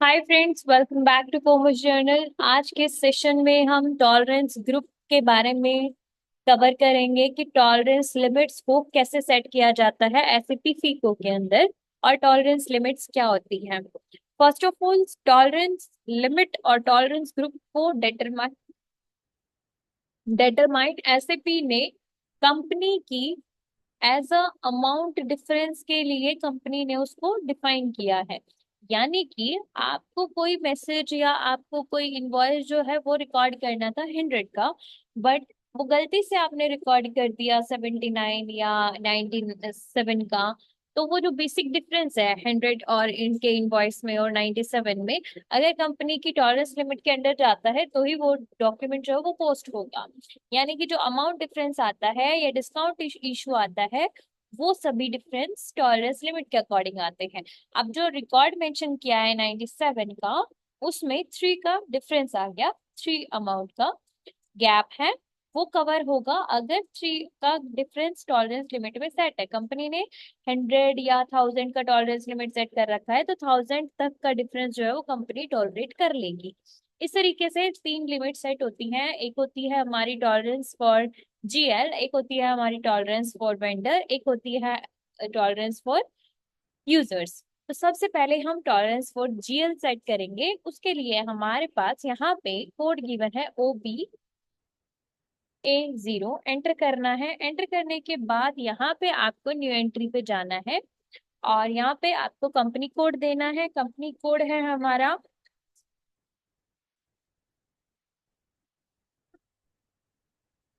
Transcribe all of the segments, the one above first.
Hi friends, welcome back to commerce journal. आज के session में हम टॉलरेंस ग्रुप के बारे में कवर करेंगे कि टॉलरेंस लिमिट्स को कैसे सेट किया जाता है एसएपी फीको के अंदर और टॉलरेंस लिमिट्स क्या होती हैं। First of all, tolerance limit और टॉलरेंस ग्रुप को डेटरमाइंड एसएपी ने कंपनी की एज अ अमाउंट डिफरेंस के लिए कंपनी ने उसको डिफाइन किया है। यानी कि आपको कोई मैसेज या आपको कोई इनवॉइस जो है वो रिकॉर्ड करना था 100 का, बट वो गलती से आपने रिकॉर्ड कर दिया 79 या 97 का। तो वो जो बेसिक डिफरेंस है 100 और इनके इनवॉइस में और 97 में, अगर कंपनी की टॉलरेंस लिमिट के अंडर जाता है तो ही वो डॉक्यूमेंट जो है वो पोस्ट होगा। यानी कि जो अमाउंट डिफरेंस आता है या डिस्काउंट इशू आता है, वो सभी डिफरेंस टॉलरेंस लिमिट के अकॉर्डिंग आते हैं। अब जो रिकॉर्ड मेंशन किया है 97 का, उसमें 3 का डिफरेंस आ गया। 3 अमाउंट का गैप है, वो कवर होगा अगर 3 का डिफरेंस टॉलरेंस लिमिट में सेट है। कंपनी ने 100 या 1000 का टॉलरेंस लिमिट सेट कर रखा है, तो 1000 तक का डिफरेंस जो है वो कंपनी टॉलरेट कर लेगी। इस तरीके से 3 लिमिट सेट होती हैं। एक होती है हमारी टॉलरेंस फॉर जीएल, एक होती है हमारी टॉलरेंस फॉर वेंडर, एक होती है टॉलरेंस फॉर यूजर्स। तो सबसे पहले हम टॉलरेंस फॉर जीएल सेट करेंगे। उसके लिए हमारे पास यहाँ पे कोड गिवन है OB A0, एंटर करना है। एंटर करने के बाद यहाँ पे आपको न्यू एंट्री पे जाना है और यहाँ पे आपको कंपनी कोड देना है। कंपनी कोड है हमारा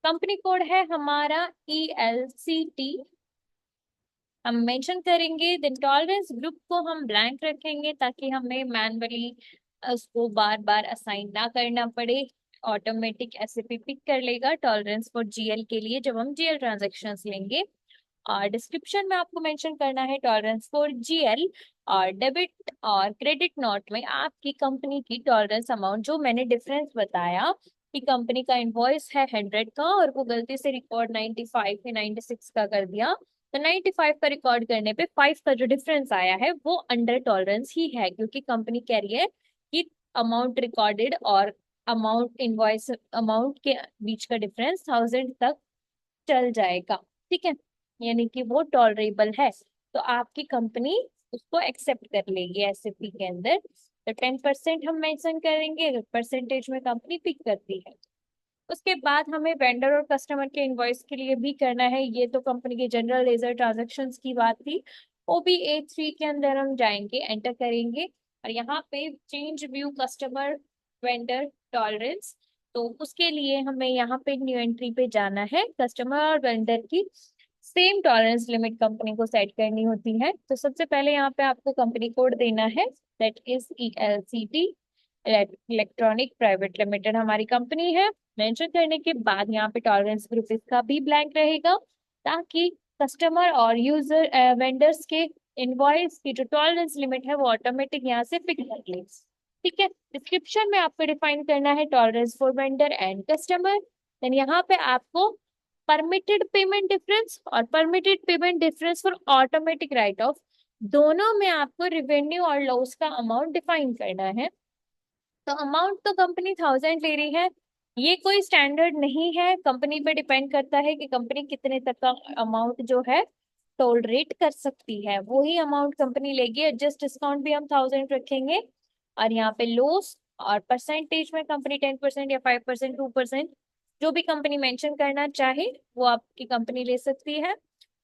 कंपनी कोड है हमारा ELCT। हम मेंशन करेंगे। देन टॉलरेंस ग्रुप को हम ब्लैंक रखेंगे ताकि हमें मैन्युअली उसको बार बार असाइन ना करना पड़े। ऑटोमेटिक एसएपी पिक कर लेगा टॉलरेंस फॉर जीएल के लिए जब हम जीएल ट्रांजेक्शन्स लेंगे। और डिस्क्रिप्शन में आपको मेंशन करना है टॉलरेंस फॉर जीएल। और डेबिट और क्रेडिट नोट में आपकी कंपनी की टॉलरेंस अमाउंट, जो मैंने डिफरेंस बताया कि कंपनी का इनवॉइस है 100 का और वो गलती से रिकॉर्ड 95 या 96 का कर दिया, तो 95 का रिकॉर्ड करने पे 5 का जो डिफरेंस आया है वो अंडर टॉलरेंस ही है, क्योंकि कंपनी कह रही है कि अमाउंट रिकॉर्डेड और अमाउंट इनवॉइस अमाउंट के बीच का डिफरेंस 1000 तक चल जाएगा। ठीक है, यानी कि वो टॉलरेबल है, तो आपकी कंपनी उसको एक्सेप्ट कर लेगी एसएपी के अंदर। तो 10% हम मेंशन करेंगे अगर परसेंटेज में कंपनी पिक करती है। उसके बाद हमें वेंडर और कस्टमर के इनवॉइस के लिए भी करना है। ये तो कंपनी के जनरल लेजर ट्रांजेक्शन्स की बात थी। OB A3 के अंदर हम जाएंगे, एंटर करेंगे और यहाँ पे change view customer vendor tolerance. तो उसके लिए हमें यहाँ पे न्यू एंट्री पे जाना है। कस्टमर और वेंडर की सेम टॉलरेंस लिमिट कंपनी को सेट करनी होती है। तो सबसे पहले यहाँ पे आपको कंपनी कोड देना है, that is ELCT, electronic private limited हमारी कंपनी है। मेंशन करने के बाद यहाँ पे टॉलरेंस ग्रुप इसका भी ब्लैंक रहेगा, ताकि कस्टमर और यूजर वेंडर्स के इनवॉइस की जो टॉलरेंस लिमिट है वो ऑटोमेटिक यहाँ से पिक कर ले। ठीक है, डिस्क्रिप्शन में आपको डिफाइन करना है tolerance for vendor and customer. Then यहाँ पे आपको परमिटेड पेमेंट डिफरेंस और permitted payment difference for automatic write off, दोनों में आपको रिवेन्यू और लॉस का अमाउंट डिफाइन करना है। तो अमाउंट तो कंपनी 1000 ले रही है, ये कोई स्टैंडर्ड नहीं है, कंपनी पे डिपेंड करता है कि कंपनी कितने तक का अमाउंट जो है टोलरेट कर सकती है, वही अमाउंट कंपनी लेगी। एडजस्ट डिस्काउंट भी हम 1000 रखेंगे। और यहाँ पे लॉस और परसेंटेज में कंपनी 10% या 5%, 2%, जो भी कंपनी मेंशन करना चाहे वो आपकी कंपनी ले सकती है।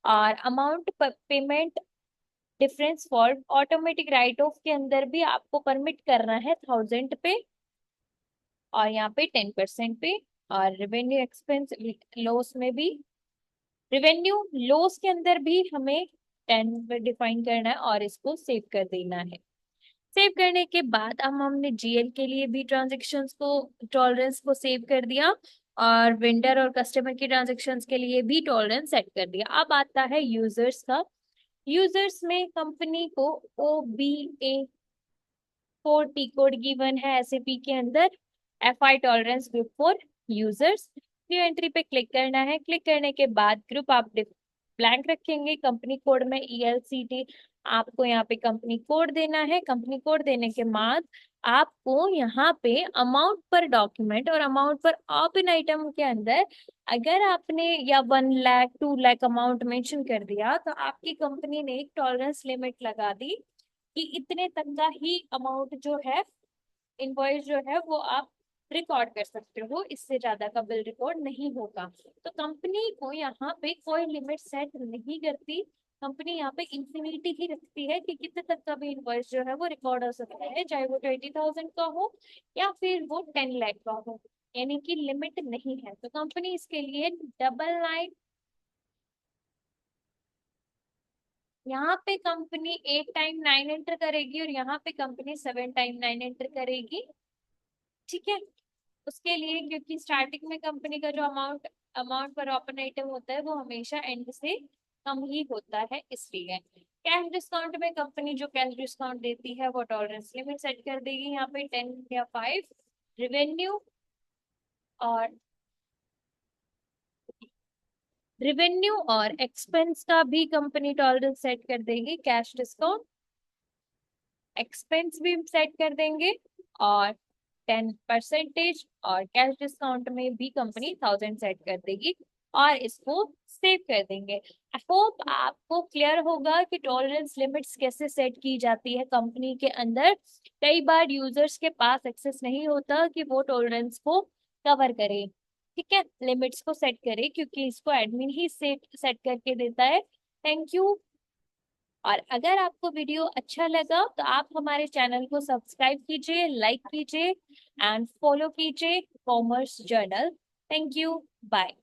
और amount payment difference for automatic write of के अंदर भी आपको परमिट करना है 1000 पे और यहाँ पे 10% पे। और रेवेन्यू एक्सपेंस लॉस में भी, रेवेन्यू लॉस के अंदर भी हमें 10 पे डिफाइन करना है और इसको सेव कर देना है। सेव करने के बाद अब हमने जीएल के लिए भी ट्रांजेक्शन्स को टॉलरेंस को सेव कर दिया और वेंडर और कस्टमर की ट्रांजेक्शन्स के लिए भी टॉलरेंस सेट कर दिया। अब आता है यूजर्स का। यूजर्स में कंपनी को OBA4 कोड गिवन है एसएपी के अंदर, FI tolerance group for users. New entry पे क्लिक करना है। क्लिक करने के बाद ग्रुप आप ब्लैंक रखेंगे। कंपनी कोड में ELCT आपको यहाँ पे कंपनी कोड देना है। कंपनी कोड देने के बाद आपको यहाँ पे अमाउंट पर डॉक्यूमेंट और अमाउंट पर ओपन आइटम के अंदर अगर आपने या 1 लाख 2 लाख अमाउंट मेंशन कर दिया तो आपकी कंपनी ने एक टॉलरेंस लिमिट लगा दी कि इतने तक का ही अमाउंट जो है, इनवॉइस जो है वो आप रिकॉर्ड कर सकते हो, इससे ज्यादा का बिल रिकॉर्ड नहीं होगा। तो कंपनी को यहाँ पे कोई लिमिट सेट नहीं करती। कंपनी यहाँ पे इंफिनिटी ही रखती है कि कितने तक का भी इनवॉइस जो है वो रिकॉर्ड हो सकता है, चाहे वो 20,000 का हो या फिर वो 10 लाख का हो, यानी कि लिमिट नहीं है। तो कंपनी इसके लिए 999, यहाँ पे कंपनी 8 टाइम 9 एंटर करेगी और यहाँ पे कंपनी 7 टाइम 9 एंटर करेगी। ठीक है, उसके लिए क्योंकि स्टार्टिंग में कंपनी का जो अमाउंट अमाउंट पर ओपन आइटम होता है वो हमेशा एंड से कम ही होता है, इसलिए कैश डिस्काउंट में कंपनी जो कैश डिस्काउंट देती है वो टॉलरेंस लिमिट सेट कर देगी यहाँ पे 10 या 5। रिवेन्यू और एक्सपेंस का भी कंपनी टॉलरेंस सेट कर देगी। कैश डिस्काउंट एक्सपेंस भी सेट कर देंगे और 10% और कैश डिस्काउंट में भी कंपनी 1000 सेट कर देगी और इसको सेव कर देंगे। आई होप आपको क्लियर होगा कि टॉलरेंस लिमिट्स कैसे सेट की जाती है कंपनी के अंदर। कई बार यूजर्स के पास एक्सेस नहीं होता कि वो टॉलरेंस को कवर करे, ठीक है, लिमिट्स को सेट करे, क्योंकि इसको एडमिन ही सेट सेट करके देता है। Thank you. और अगर आपको वीडियो अच्छा लगा तो आप हमारे चैनल को सब्सक्राइब कीजिए, लाइक कीजिए एंड फॉलो कीजिए commerce journal. Thank you, bye.